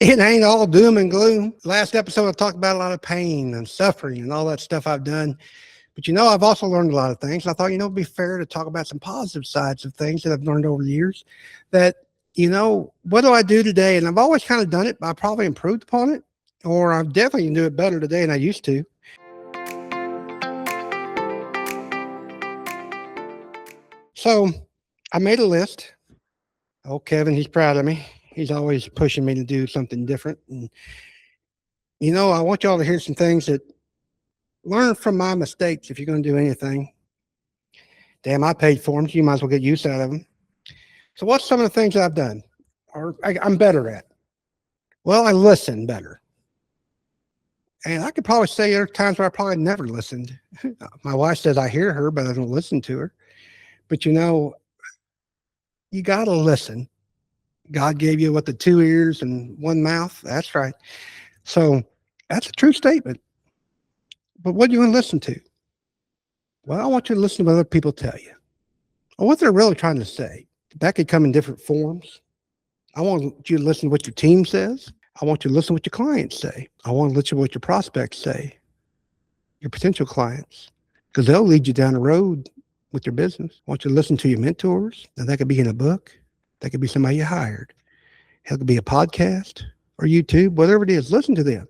It ain't all doom and gloom. Last episode, I talked about a lot of pain and suffering and all that stuff I've done. But I've also learned a lot of things. I thought, it'd be fair to talk about some positive sides of things that I've learned over the years. That, what do I do today? And I've always kind of done it, but I probably improved upon it, or I definitely can do it better today than I used to. So I made a list. Oh, Kevin, he's proud of me. He's always pushing me to do something different. And, I want y'all to hear some things that learn from my mistakes if you're going to do anything. Damn, I paid for them. So you might as well get use out of them. So, what's some of the things I've done or I'm better at? Well, I listen better. And I could probably say there are times where I probably never listened. My wife says I hear her, but I don't listen to her. But you got to listen. God gave you the 2 ears and 1 mouth. That's right. So that's a true statement. But what do you want to listen to? Well, I want you to listen to what other people tell you or what they're really trying to say. That could come in different forms. I want you to listen to what your team says. I want you to listen to what your clients say. I want to listen to what your prospects say, your potential clients, because they'll lead you down the road with your business. I want you to listen to your mentors. Now, that could be in a book. That could be somebody you hired. It could be a podcast or YouTube, whatever it is. Listen to them.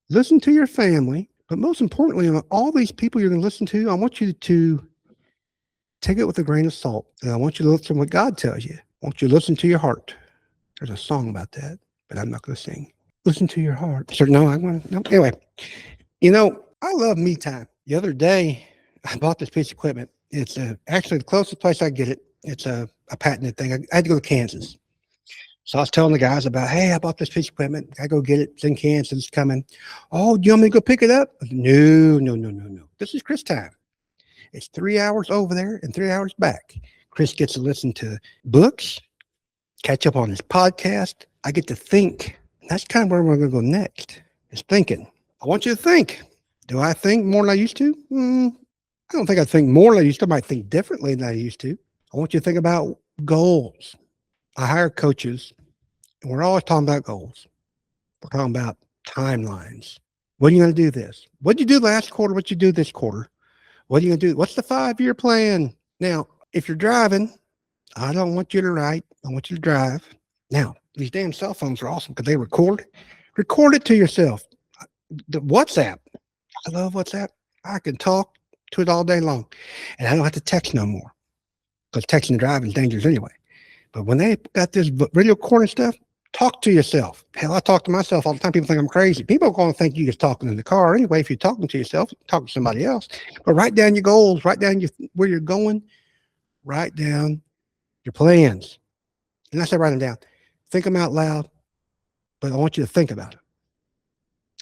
Listen to your family. But most importantly, all these people you're going to listen to, I want you to take it with a grain of salt. And I want you to listen to what God tells you. I want you to listen to your heart. There's a song about that, but I'm not going to sing. Listen to your heart. So no, I'm going to, no. Anyway, I love me time. The other day, I bought this piece of equipment. It's actually the closest place I get it. It's a patented thing. I had to go to Kansas. So I was telling the guys about, hey, I bought this piece of equipment. I go get it. It's in Kansas. It's coming. Oh, do you want me to go pick it up? No, no, no, no, no. This is Chris time. It's 3 hours over there and 3 hours back. Chris gets to listen to books, catch up on his podcast. I get to think. That's kind of where we're going to go next, is thinking. I want you to think. Do I think more than I used to? I don't think I think more than I used to. I might think differently than I used to. I want you to think about goals. I hire coaches, and we're always talking about goals. We're talking about timelines. When are you going to do this? What did you do last quarter? What did you do this quarter? What are you going to do? What's the 5-year plan? Now, if you're driving, I don't want you to write. I want you to drive. Now, these damn cell phones are awesome because they record. Record it to yourself. The WhatsApp. I love WhatsApp. I can talk to it all day long. And I don't have to text no more because texting and driving is dangerous anyway. But when they got this video recording stuff, talk to yourself. Hell, I talk to myself all the time. People think I'm crazy. People are going to think you're just talking in the car anyway. If you're talking to yourself, talk to somebody else. But write down your goals. Write down where you're going. Write down your plans. And I say write them down. Think them out loud, but I want you to think about it.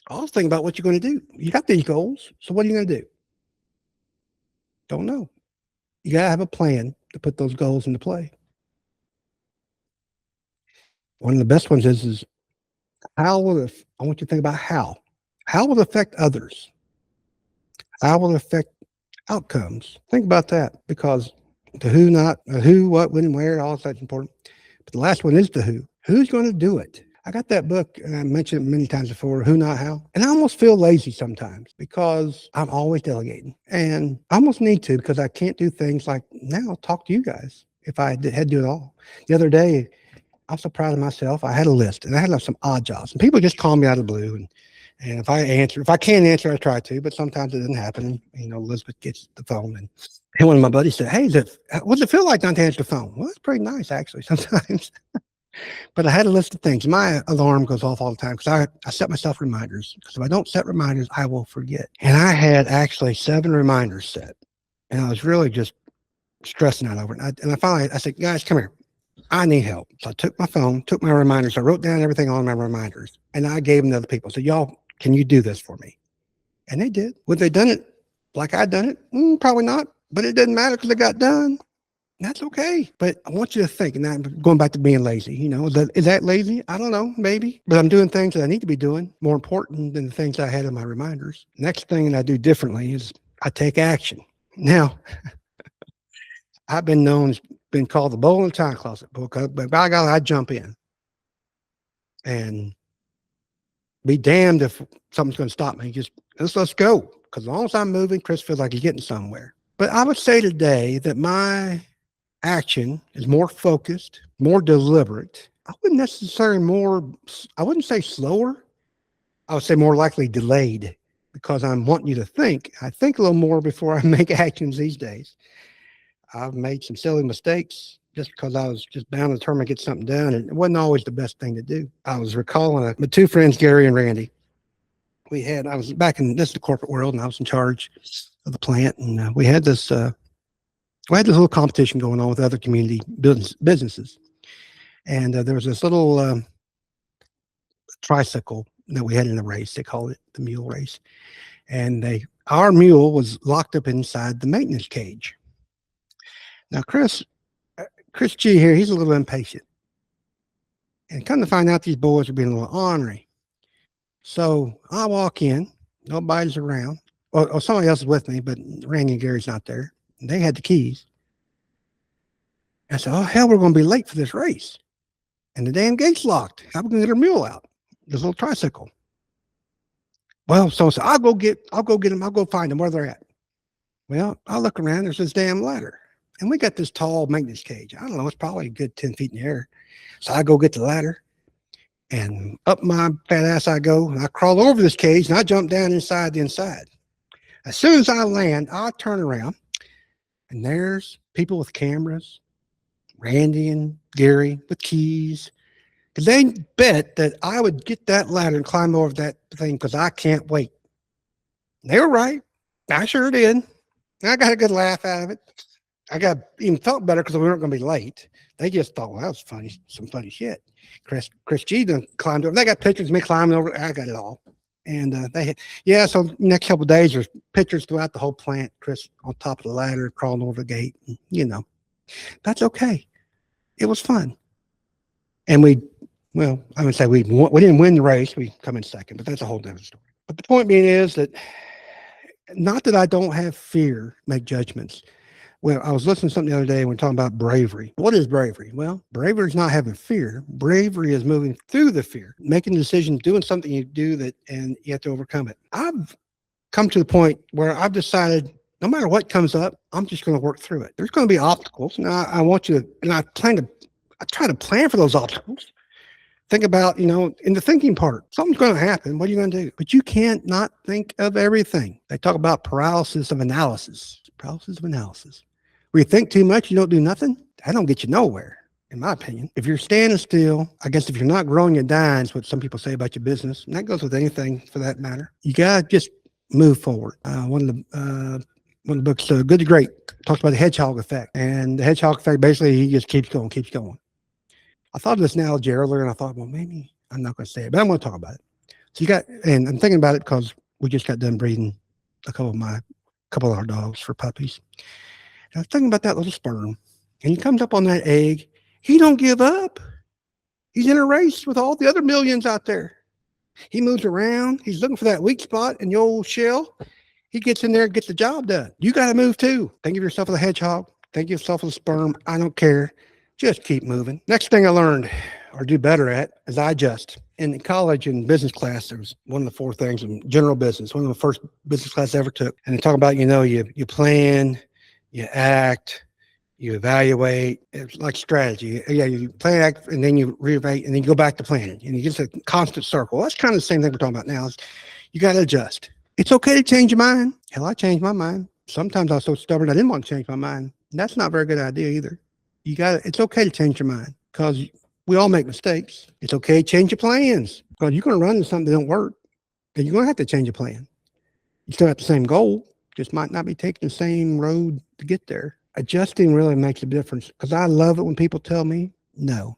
Also think about what you're going to do. You got these goals, so what are you going to do? Don't know. You got to have a plan to put those goals into play. One of the best ones is how will it, I want you to think about how. How will it affect others? How will it affect outcomes? Think about that because the who, not who, what, when, where, all that's important. But the last one is the who. Who's going to do it? I got that book, and I mentioned it many times before, Who, Not How. And I almost feel lazy sometimes because I'm always delegating. And I almost need to because I can't do things like now talk to you guys if I had to do it all. The other day, I'm so proud of myself. I had a list, and I had some odd jobs. And people just call me out of the blue. And if I can't answer, I try to, but sometimes it doesn't happen. Elizabeth gets the phone, and one of my buddies said, hey, what does it feel like not to answer the phone? Well, it's pretty nice, actually, sometimes. But I had a list of things. My alarm goes off all the time because I set myself reminders. Because if I don't set reminders, I will forget. And I had actually 7 reminders set. And I was really just stressing out over it. And I finally, I said, guys, come here. I need help. So I took my phone, took my reminders. I wrote down everything on my reminders. And I gave them to other people. So y'all, can you do this for me? And they did. Would they done it like I'd done it? Probably not. But it didn't matter because it got done. That's okay. But I want you to think, and I'm going back to being lazy. Is that lazy? I don't know, maybe. But I'm doing things that I need to be doing, more important than the things I had in my reminders. Next thing that I do differently is I take action. Now, I've been called the bull in the time closet book, but by God, I jump in. and be damned if something's going to stop me. Just let's go. Because as long as I'm moving, Chris feels like he's getting somewhere. But I would say today that my action is more focused, more deliberate. I wouldn't necessarily I wouldn't say slower. I would say more likely delayed because I'm wanting you to think. I think a little more before I make actions these days. I've made some silly mistakes just because I was just bound and determined to get something done. And it wasn't always the best thing to do. I was recalling my two friends, Gary and Randy. I was back in this the corporate world and I was in charge of the plant. And we had this little competition going on with other community businesses. And there was this little tricycle that we had in the race. They called it the mule race. And our mule was locked up inside the maintenance cage. Now, Chris G here, he's a little impatient. And come to find out, these boys are being a little ornery. So I walk in, nobody's around. Or somebody else is with me, but Randy and Gary's not there. They had the keys. I said, oh, hell, we're going to be late for this race. And the damn gate's locked. How are we going to get our mule out? This little tricycle. Well, so I said, I'll go get them. I'll go find them where they're at. Well, I look around. There's this damn ladder. And we got this tall maintenance cage. I don't know. It's probably a good 10 feet in the air. So I go get the ladder. And up my fat ass I go. And I crawl over this cage. And I jump down inside the inside. As soon as I land, I turn around. And there's people with cameras. Randy and Gary with keys. Because they bet that I would get that ladder and climb over that thing because I can't wait. They were right. I sure did. I got a good laugh out of it. I even felt better because we weren't going to be late. They just thought, well, that was funny, some funny shit. Chris G done climbed over. They got pictures of me climbing over. I got it all. And so next couple of days, there's pictures throughout the whole plant. Chris on top of the ladder, crawling over the gate. And, that's okay. It was fun. And I would say we didn't win the race. We come in second, but that's a whole different story. But the point being is that not that I don't have fear, make judgments. Well, I was listening to something the other day and we're talking about bravery. What is bravery? Well, bravery is not having fear. Bravery is moving through the fear, making decisions, doing something you do and you have to overcome it. I've come to the point where I've decided no matter what comes up, I'm just going to work through it. There's going to be obstacles. Now, I want you to, and I try to plan for those obstacles. Think about, in the thinking part, something's going to happen. What are you going to do? But you can't not think of everything. They talk about paralysis of analysis. Paralysis of analysis. Where you think too much, you don't do nothing. That don't get you nowhere, in my opinion. If you're standing still, I guess if you're not growing your dimes, what some people say about your business, and that goes with anything for that matter, you got to just move forward. One of the books, Good to Great, talks about the hedgehog effect. And the hedgehog effect, basically, he just keeps going. I thought of this analogy earlier, and I thought, well, maybe I'm not going to say it, but I'm going to talk about it. So and I'm thinking about it because we just got done breeding a couple of our dogs for puppies. And I was thinking about that little sperm, and he comes up on that egg. He don't give up. He's in a race with all the other millions out there. He moves around. He's looking for that weak spot in the old shell. He gets in there and gets the job done. You got to move too. Think of yourself as a hedgehog. Think of yourself as a sperm. I don't care. Just keep moving. Next thing I learned or do better at is I adjust. In college and business class, there was one of the 4 things in general business, one of the first business class I ever took. And they talk about, you plan, you act, you evaluate. It's like strategy. Yeah, you plan, act, and then you reevaluate, and then you go back to planning. And it's a constant circle. That's kind of the same thing we're talking about now. Is you got to adjust. It's okay to change your mind. Hell, I changed my mind. Sometimes I was so stubborn I didn't want to change my mind. And that's not a very good idea either. It's okay to change your mind because we all make mistakes. It's okay to change your plans because you're going to run into something that don't work and you're going to have to change your plan. You still have the same goal, just might not be taking the same road to get there. Adjusting really makes a difference because I love it when people tell me no.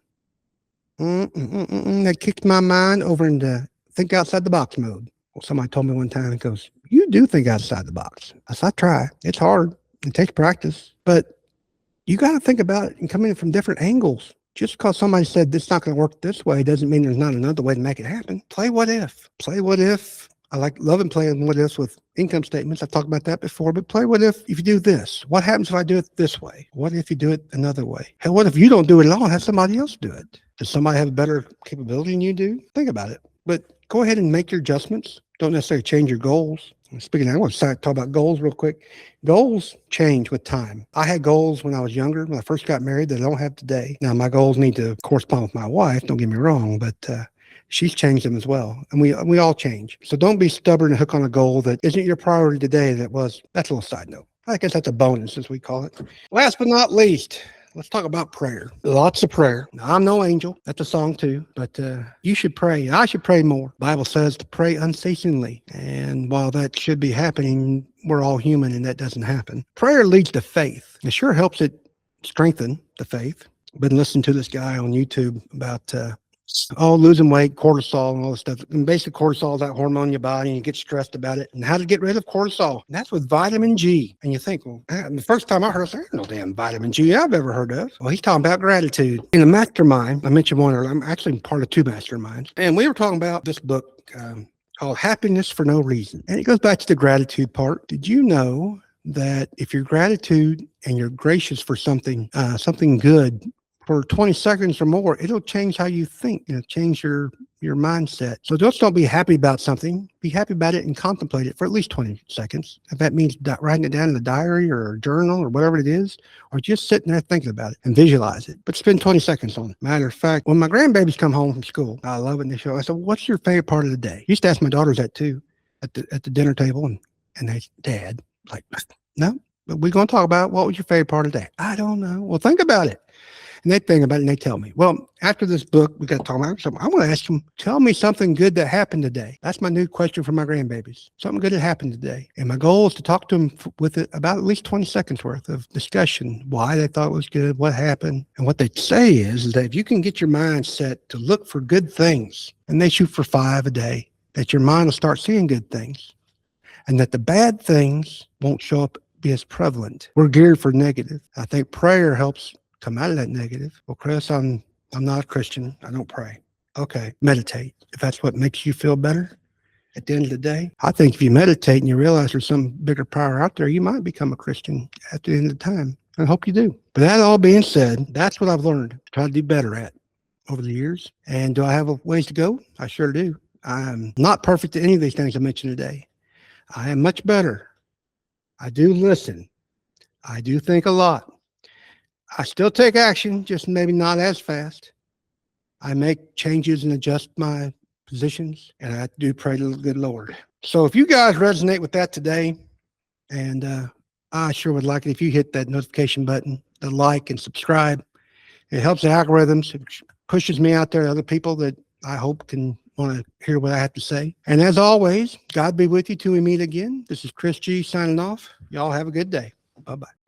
That kicks my mind over into think outside the box mode. Well, somebody told me one time, it goes, you do think outside the box. I said, I try. It's hard. It takes practice, but you got to think about it and come in from different angles. Just because somebody said this is not going to work this way doesn't mean there's not another way to make it happen. Play what if. I like loving playing what ifs with income statements. I've talked about that before, but play what if you do this? What happens if I do it this way? What if you do it another way? Hell, what if you don't do it at all and have somebody else do it? Does somebody have a better capability than you do? Think about it. But go ahead and make your adjustments. Don't necessarily change your goals. Speaking of, I want to talk about goals real quick. Goals change with time. I had goals when I was younger, when I first got married, that I don't have today. Now, my goals need to correspond with my wife, don't get me wrong, but she's changed them as well. And we all change. So don't be stubborn and hook on a goal that isn't your priority today. That's a little side note. I guess that's a bonus, as we call it. Last but not least, let's talk about prayer. Lots of prayer. Now, I'm no angel. That's a song too. But you should pray. I should pray more. The Bible says to pray unceasingly. And while that should be happening, we're all human and that doesn't happen. Prayer leads to faith. It sure helps it strengthen the faith. I've been listening to this guy on YouTube about losing weight, cortisol, and all this stuff. And basically, cortisol is that hormone in your body, and you get stressed about it. And how to get rid of cortisol? And that's with vitamin G. And you think, well, the first time I heard it, there's no damn vitamin G I've ever heard of. Well, he's talking about gratitude. In a mastermind, I mentioned one earlier. I'm actually part of two masterminds. And we were talking about this book called Happiness for No Reason. And it goes back to the gratitude part. Did you know that if you're gratitude and you're gracious for something good, for 20 seconds or more, it'll change how you think. It'll change your mindset. So just don't be happy about something. Be happy about it and contemplate it for at least 20 seconds. If that means writing it down in a diary or a journal or whatever it is, or just sitting there thinking about it and visualize it. But spend 20 seconds on it. Matter of fact, when my grandbabies come home from school, I love it. And they show, I said, what's your favorite part of the day? I used to ask my daughters that too at the dinner table. And they, Dad, like, no, but we're going to talk about what was your favorite part of the day? I don't know. Well, think about it. And they think about it and they tell me. Well, after this book, we got to talk about something. I want to ask them, tell me something good that happened today. That's my new question for my grandbabies. Something good that happened today. And my goal is to talk to them with it about at least 20 seconds worth of discussion, why they thought it was good, what happened. And what they say is that if you can get your mind set to look for good things, and they shoot for 5 a day, that your mind will start seeing good things. And that the bad things won't show up, be as prevalent. We're geared for negative. I think prayer helps come out of that negative. Well, Chris, I'm not a Christian. I don't pray. Okay, meditate. If that's what makes you feel better at the end of the day, I think if you meditate and you realize there's some bigger power out there, you might become a Christian at the end of the time. I hope you do. But that all being said, that's what I've learned to try to do better at over the years. And do I have a ways to go? I sure do. I'm not perfect at any of these things I mentioned today. I am much better. I do listen. I do think a lot. I still take action, just maybe not as fast. I make changes and adjust my positions, and I do pray to the good Lord. So if you guys resonate with that today, and I sure would like it if you hit that notification button, the like and subscribe. It helps the algorithms. It pushes me out there to other people that I hope can want to hear what I have to say. And as always, God be with you till we meet again. This is Chris G signing off. Y'all have a good day. Bye-bye.